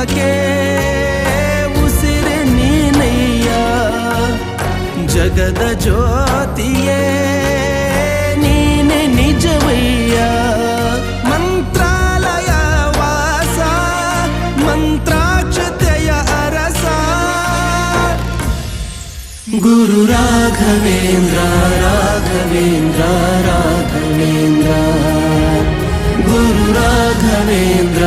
ಜೀವಕ್ಕೆ ಉಸಿರೆ ನೀನಯ್ಯ, ಜಗದ ಜ್ಯೋತಿಯೇ ನೀನೆ ನಿಜವಯ್ಯ. ಮಂತ್ರಾಲಯ ವಾಸ ಮಂತ್ರಾಕ್ಷತೆಯ ಅರಸ ಗುರು ರಾಘವೇಂದ್ರ ರಾಘವೇಂದ್ರ ರಾಘವೇಂದ್ರ ಗುರು ರಾಘವೇಂದ್ರ